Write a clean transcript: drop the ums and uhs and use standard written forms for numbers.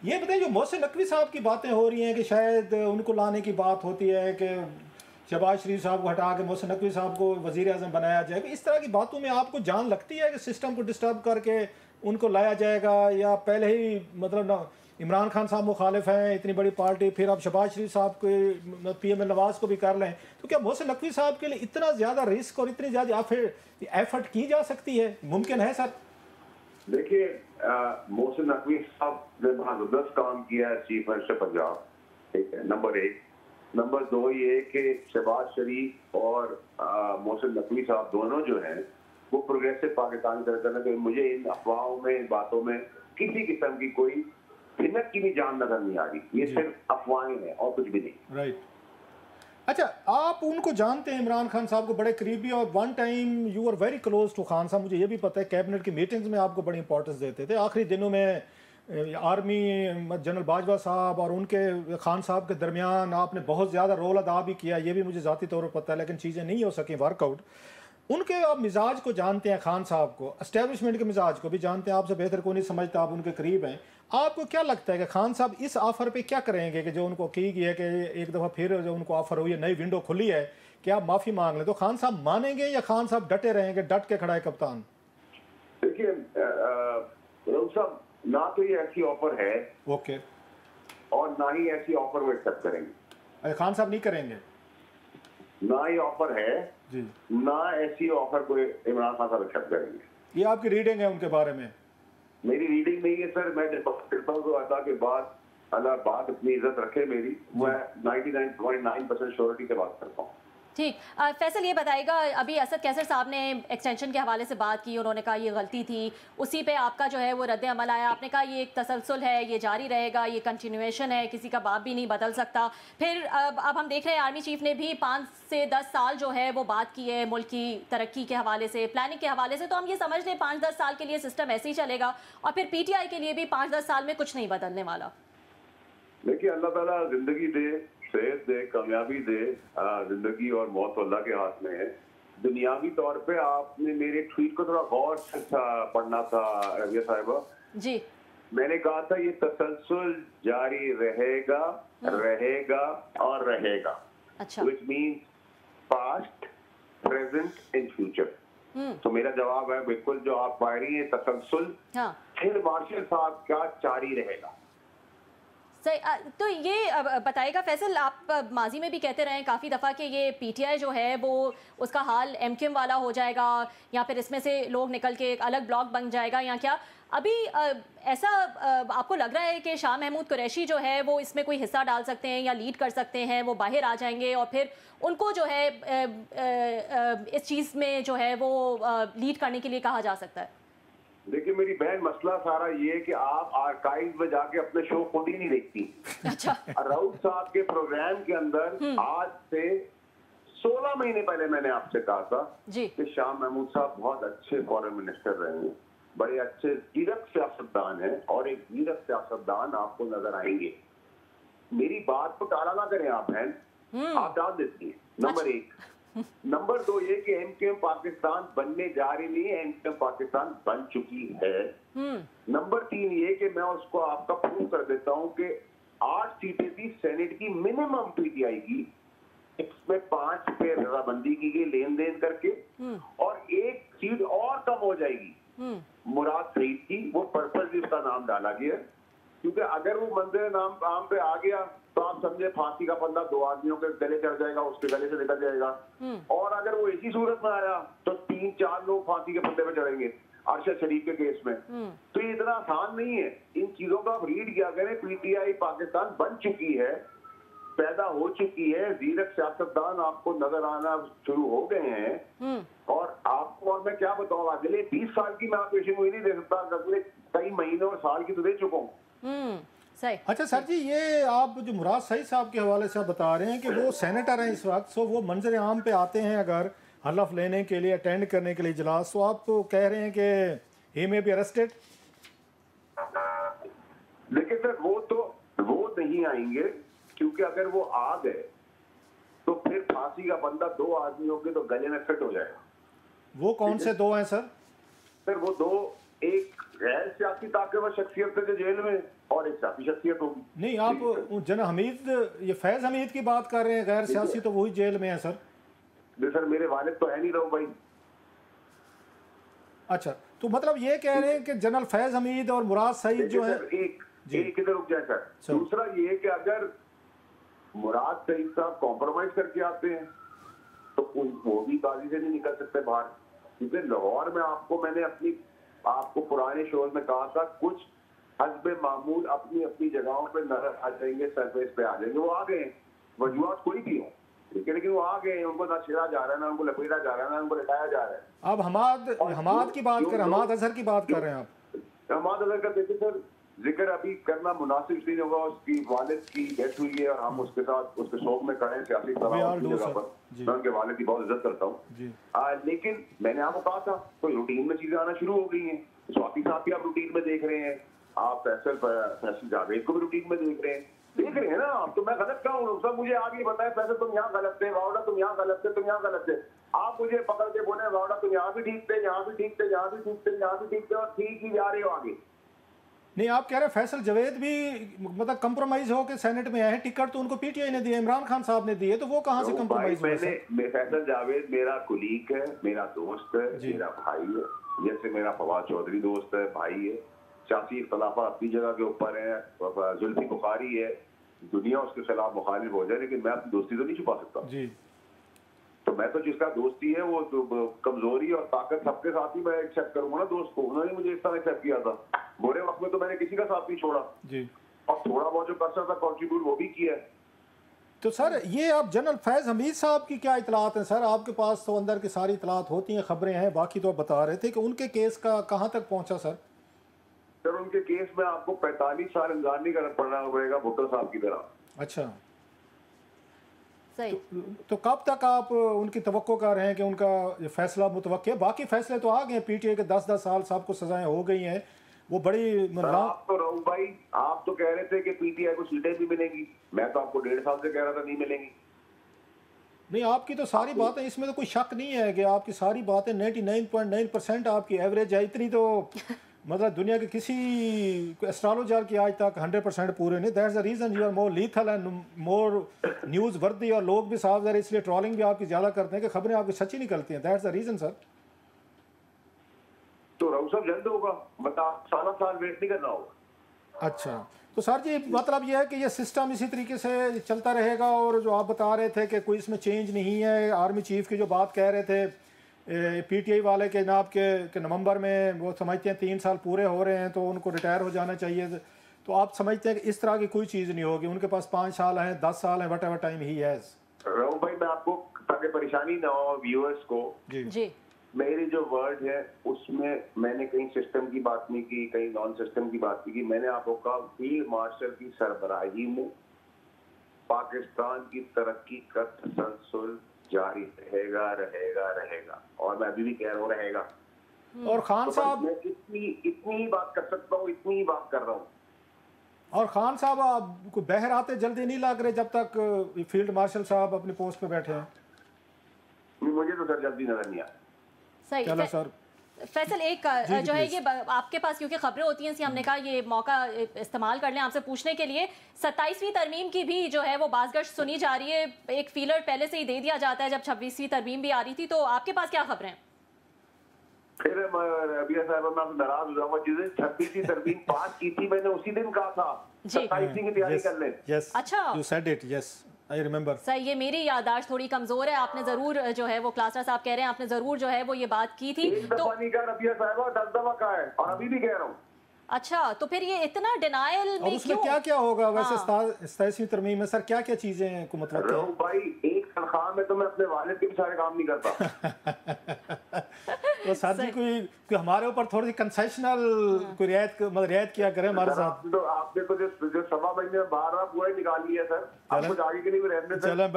ये बताइए, जो मोहसिन नकवी साहब की बातें हो रही हैं कि शायद उनको लाने की बात होती है कि शहबाज शरीफ साहब को हटा के मोहसिन नकवी साहब को वजीर आज़म बनाया जाएगा, इस तरह की बातों में आपको जान लगती है कि सिस्टम को डिस्टर्ब करके उनको लाया जाएगा, या पहले ही मतलब ना इमरान खान साहब मुखालिफ हैं, इतनी बड़ी पार्टी, फिर आप शहबाज शरीफ साहब के पीएम नवाज को भी कर लें, तो क्या मोहसिन नकवी साहब के लिए इतना ज़्यादा रिस्क और इतनी ज़्यादा एफर्ट की जा सकती है? मुमकिन है सर? देखिए, मोहसिन नकवी साहब ने बहुत जबरदस्त काम किया है चीफ मिनिस्टर पंजाब, ठीक है, नंबर एक। नंबर दो ये कि शहबाज शरीफ और मोहसिन नकवी साहब दोनों जो हैं वो प्रोग्रेसिव पाकिस्तान करते हैं। तो मुझे इन अफवाहों में, इन बातों में किसी किस्म की कोई हिम्मत की भी जान नजर नहीं आ रही। ये सिर्फ अफवाहें हैं और कुछ भी नहीं। राइट। अच्छा, आप उनको जानते हैं, इमरान खान साहब को बड़े करीबी, और one time you are very close to Khan साहब, मुझे ये भी पता है, कैबिनेट की मीटिंग्स में आपको बड़ी इंपॉर्टेंस देते थे। आखिरी दिनों में आर्मी जनरल बाजवा साहब और उनके खान साहब के दरमियान आपने बहुत ज़्यादा रोल अदा भी किया, ये भी मुझे ज़ाती तौर पर पता है, लेकिन चीज़ें नहीं हो सकी वर्कआउट। उनके आप मिजाज को जानते हैं, खान साहब को, एस्टेब्लिशमेंट के मिजाज को भी जानते हैं, आपसे बेहतर कोई नहीं समझता, आप उनके करीब हैं। आपको क्या लगता है कि खान साहब इस ऑफर पे क्या करेंगे कि जो उनको की गई है कि एक दफ़ा फिर जो उनको ऑफर हुई है, नई विंडो खुली है कि आप माफ़ी मांग लें, तो खान साहब मानेंगे या खान साहब डटे रहेंगे, डट के खड़ा है कप्तान? देखिए साहब, ना तो ये ऐसी ऑफर है, ओके, और ना ही ऐसी ऑफर वो एक्सेप्ट करेंगे। अरे खान साहब नहीं करेंगे? ना ही ऑफर है जी, ना ऐसी ऑफर को इमरान खान साहब एक्सेप्ट करेंगे। ये आपकी रीडिंग है उनके बारे में? मेरी रीडिंग नहीं है सर, मैं करता हूँ तो अल्लाह के बाद, अल्लाह बात अपनी इज्जत रखे मेरी, मैं 99.9% श्योरिटी से बात करता हूँ। ठीक। फैसल ये बताइएगा, अभी असद कैसर साहब ने एक्सटेंशन के हवाले से बात की, उन्होंने कहा ये गलती थी, उसी पे आपका जो है वो रद्द अमल आया, आपने कहा ये एक तसलसल है, ये जारी रहेगा, ये कंटिन्यूएशन है, किसी का बाप भी नहीं बदल सकता। फिर अब हम देख रहे हैं आर्मी चीफ ने भी 5 से 10 साल जो है वो बात की है मुल्क की तरक्की के हवाले से, प्लानिंग के हवाले से, तो हम ये समझ लें 5-10 साल के लिए सिस्टम ऐसे ही चलेगा और फिर PTI के लिए भी 5-10 साल में कुछ नहीं बदलने वाला। देखिए, अल्लाह ताला जिंदगी दे, सेहत दे, कामयाबी दे, जिंदगी और मौत तो अल्लाह के हाथ में है। दुनियावी तौर पे आपने मेरे ट्वीट को थोड़ा गौर से पढ़ना था रबिया साहिबा जी। मैंने कहा था ये तसलसल जारी रहेगा, रहेगा और रहेगा। अच्छा। Which means past, present and future. तो मेरा जवाब है बिल्कुल जो आप पा रही हैं, तसलसल हाँ। फिर मार्शल साहब का जारी रहेगा। सही। तो ये बताइएगा फैसल, आप माजी में भी कहते रहे काफ़ी दफ़ा कि ये PTI जो है वो उसका हाल MQM वाला हो जाएगा, या फिर इसमें से लोग निकल के एक अलग ब्लॉक बन जाएगा, या क्या अभी ऐसा आपको लग रहा है कि शाह महमूद कुरैशी जो है वो इसमें कोई हिस्सा डाल सकते हैं या लीड कर सकते हैं, वो बाहर आ जाएंगे और फिर उनको जो है इस चीज़ में जो है वो लीड करने के लिए कहा जा सकता है? देखिए मेरी बहन, मसला सारा ये है कि आप आर्काइव में जाके अपने शो खुद ही नहीं देखती। अच्छा। राउत साहब के प्रोग्राम के अंदर आज से 16 महीने पहले मैंने आपसे कहा था कि शाह महमूद साहब बहुत अच्छे फॉरेन मिनिस्टर रहे हैं, बड़े अच्छे धीरज सियासतदान हैं, और एक धीरज सियासतदान आपको नजर आएंगे। मेरी बात को टाला ना करें आप बहन, आप डाल देती हैं। नंबर एक। नंबर दो ये कि MQM पाकिस्तान बनने जा रही नहीं है, MQM पाकिस्तान बन चुकी है। नंबर तीन ये कि मैं उसको आपका प्रूव कर देता हूं कि 8 सीटें थी सेनेट की मिनिमम PTI की, इसमें 5 पे रजाबंदी की गई लेन देन करके, और 1 सीट और कम हो जाएगी मुराद सईद की, वो पर्पस भी उसका नाम डाला गया, क्योंकि अगर वो मंदिर नाम पे आ गया तो आप समझे फांसी का फंदा 2 आदमियों के गले चढ़ जाएगा, उसके गले से निकल जाएगा। और अगर वो इसी सूरत में आया तो 3-4 लोग फांसी के फंदे पे चढ़ेंगे अरशद शरीफ के केस में। तो ये इतना आसान नहीं है। इन चीजों का आप रीड किया करें। PTI पाकिस्तान बन चुकी है, पैदा हो चुकी है, जीरक सियासतदान आपको नजर आना शुरू हो गए हैं, और आपको और मैं क्या बताऊं, अगले 20 साल की मैं आपको पेशेंगोई नहीं दे सकता, अगले कई महीनों और साल की तो दे चुका हूँ। सही। अच्छा सर जी, ये आप जो मुराद सईद साहब के हवाले से आप बता रहे हैं कि वो सेनेटर हैं इस वक्त, सो वो मंजर आम पे आते हैं अगर हलफ लेने के लिए, अटेंड करने के लिए इजलास, तो आप तो कह रहे हैं कि ही मे बी अरेस्टेड। देखिए सर, वो नहीं आएंगे, क्योंकि अगर वो आ गए तो फिर फांसी का बंदा 2 आदमियों के तो गले में फिट हो जाएगा। वो कौन से 2 हैं सर? सर वो 2 एक गैर सियासी ताकतवर शख्सियत है जो जेल में, और एक सियासी शख्सियत होगी। नहीं, आप जन हमीद, ये फैज हमीद की बात कर रहे हैं, गैर सियासी तो वही जेल में है सर। सर मेरे वालिद तो है नहीं रहो भाई। अच्छा, तो मतलब ये कह रहे हैं कि जनरल फैज हमीद और मुराद सईद जो है, एक इधर रुक जाए सर। दूसरा ये कि अगर मुराद सईद साहब कॉम्प्रोमाइज करके आते हैं तो वो भी काजी से नहीं निकल सकते बाहर, क्योंकि लाहौर में मैंने आपको पुराने शोज में कहा था, कुछ हस्बे मामूल अपनी अपनी जगहों पे नजर आ जाएंगे, सरफेस पे आ जाएंगे, वो आ गए, वजूहत कोई भी हो, ठीक है, लेकिन वो आ गए, उनको ना छेड़ा जा रहा है, ना उनको लपेटा जा रहा है, ना उनको लटाया जा रहा है। अब हमाद की बात कर, हमाद अजहर की बात कर रहे हैं आप। हमाद अजहर का देखिए सर, जिक्र अभी करना मुनासिब नहीं होगा, उसकी वालिद की डेथ हुई है और हम उसके साथ उसके शोक में खड़े हैं सियासी जगह पर। मैं उनके वालिद की बहुत इज्जत करता हूँ, लेकिन मैंने आपको कहा था कोई रूटीन में चीजें आना शुरू हो गई हैं। स्वाति साहब भी आप रूटीन में देख रहे हैं, आप फैसल जावेद को भी रूटीन में देख रहे हैं ना आप। तो मैं गलत कहाँ हूँ? सब मुझे आप ये बताएं, फैसल तुम यहाँ गलत थे, वावड़ा तुम यहाँ गलत थे, तुम यहाँ गलत थे। आप मुझे पकड़ के बोले वावड़ा तुम यहाँ भी ठीक थे, यहाँ भी ठीक थे, यहाँ भी ठीक थे, यहाँ भी ठीक थे, और ठीक ही जा रहे हो आगे। नहीं, आप कह रहे हैं फैसल जावेद भी मतलब कंप्रोमाइज हो के सेनेट में आए हैं, टिकट तो उनको पीटीआई ने दिए, इमरान खान साहब ने दिए, तो वो कहाँ से कंप्रोमाइज हुआ? फैसल जावेद मेरा कुलीग है, मेरा दोस्त है, मेरा भाई है, जैसे मेरा फवाद चौधरी दोस्त है, भाई है। सियासी इख्तलाफा अपनी जगह के ऊपर है, जुल्फी बुखारी है, दुनिया उसके खिलाफ मुखालिफ हो जाए, लेकिन मैं अपनी दोस्ती तो नहीं छुपा सकता जी। तो मैं तो जिसका दोस्ती है वो तो कमजोरी और ताकत सबके साथ ही मैं एक्सेप्ट करूंगा ना दोस्त को। उन्होंने मुझे इस तरह एक्सेप्ट किया था, बुरे वक्त में तो मैंने किसी का साथ नहीं छोड़ा जी, और थोड़ा बहुत जो कर सकता था कंट्रीब्यूट वो भी किया है। तो सर ये आप जनरल फैज हमीद साहब की क्या इतलात हैं सर? आपके पास तो अंदर की सारी इतलात होती हैं, खबरें हैं, बाकी तो आप बता रहे थे कि उनके केस का कहाँ तक पहुंचा सर? सर उनके केस में आपको 45 साल इंतजार नहीं करना पड़ना पड़ेगा भुट्टो साहब की तरह। अच्छा, सही। तो कब तक आप उनकी तवक्को कर रहे हैं कि उनका ये फैसला मुतवक्किल है? बाकी फैसले तो आ गए, पीटीआई के 10-10 साल सबको सजाएं हो गई हैं, वो बड़ी आप तो रहूं भाई, आप तो कह रहे थे कि पीटीआई को सीटें भी मिलेंगी, मैं तो आपको 1.5 साल से कह रहा था नहीं मिलेंगी। नहीं, आपकी तो सारी बातें, इसमें तो कोई शक नहीं है कि आपकी सारी बातें 99.9% आपकी एवरेज है। इतनी तो मतलब दुनिया के किसी एस्ट्रोलॉजर की आज तक 100% पूरे नहीं। That's the reason you are more lethal and more newsworthy, और लोग भी साफ ज़रा इसलिए ट्रोलिंग भी आपकी ज़्यादा करते हैं कि खबरें आपकी सच्ची निकलती हैं। That's the reason sir. तो राउत साहब जल्द होगा, बता साल वेट नहीं करना होगा। अच्छा, तो सर जी मतलब ये है कि ये सिस्टम इसी तरीके से चलता रहेगा, और जो आप बता रहे थे कि कोई इसमें चेंज नहीं है, आर्मी चीफ की जो बात कह रहे थे पीटीआई वाले के जनाब के नवंबर में वो समझते हैं 3 साल पूरे हो रहे हैं तो उनको रिटायर हो जाना चाहिए, तो आप समझते हैं कि इस तरह की कोई चीज़ नहीं होगी? उनके पास 5 साल हैं, 10 साल हैं, what ever time he has. Rahul भाई मैं आपको, ताकि परेशानी ना हो व्यूअर्स को, जी मेरी जो वर्ड है उसमें मैंने कहीं सिस्टम की बात नहीं की, कहीं नॉन सिस्टम की बात नहीं की। मैंने आपको कहा फील्ड मार्शल की सरबराही में पाकिस्तान की तरक्की का तसलसल जारी रहेगा रहेगा रहेगा, और मैं अभी भी कह रहा हूँ रहेगा। और खान साहब, मैं इतनी ही बात कर सकता हूँ, इतनी ही बात कर रहा हूँ। और खान साहब आपको बहर आते जल्दी नहीं लग रहे जब तक फील्ड मार्शल साहब अपनी पोस्ट पे बैठे हैं? मुझे तो सर जल्दी नजर नहीं आया। सही। चलो सर फैसल एक जो है ये आपके पास क्योंकि खबरें होती हैं, इसलिए हमने कहा ये मौका इस्तेमाल कर लें आपसे पूछने के लिए। 27वीं तरमीम की भी जो है वो बाज़गश्त सुनी जा रही है, एक फीलर पहले से ही दे दिया जाता है जब 26वीं तरमीम भी आ रही थी, तो आपके पास क्या खबरें हैं? फिर रबिया साहब मैं नाराज हो जाऊंगा, जिस 26वीं तरमीम पास की थी मैंने उसी दिन कहा था 27वीं की तैयारी कर लें। यस, अच्छा, you said it, yes I remember. सही, ये मेरी याददाश्त थोड़ी कमजोर है, आपने जरूर जो है वो क्लासरा साहब कह रहे हैं आपने जरूर जो है वो ये बात की थी। एक दफा नहीं कहा रबिया साहब, 10 दफा कहा है, और अभी भी कह रहा हूँ। अच्छा, तो फिर ये इतना डिनायल में उसमें क्यों? क्या क्या होगा वैसे 27वीं तरमीम में सर, क्या क्या चीजें को मतलब है? भाई एक तनख्वाह में तो मैं अपने वालिद के भी सारे काम नहीं करता। तो सर जी कोई हमारे ऊपर थोड़ी सी कंसेशनल कोई रियायत किया करें हमारे साथ। आपने तो जो 1.25 महीने में 12 पूरा निकाल लिया सर, आप कुछ आगे के लिए भी रहने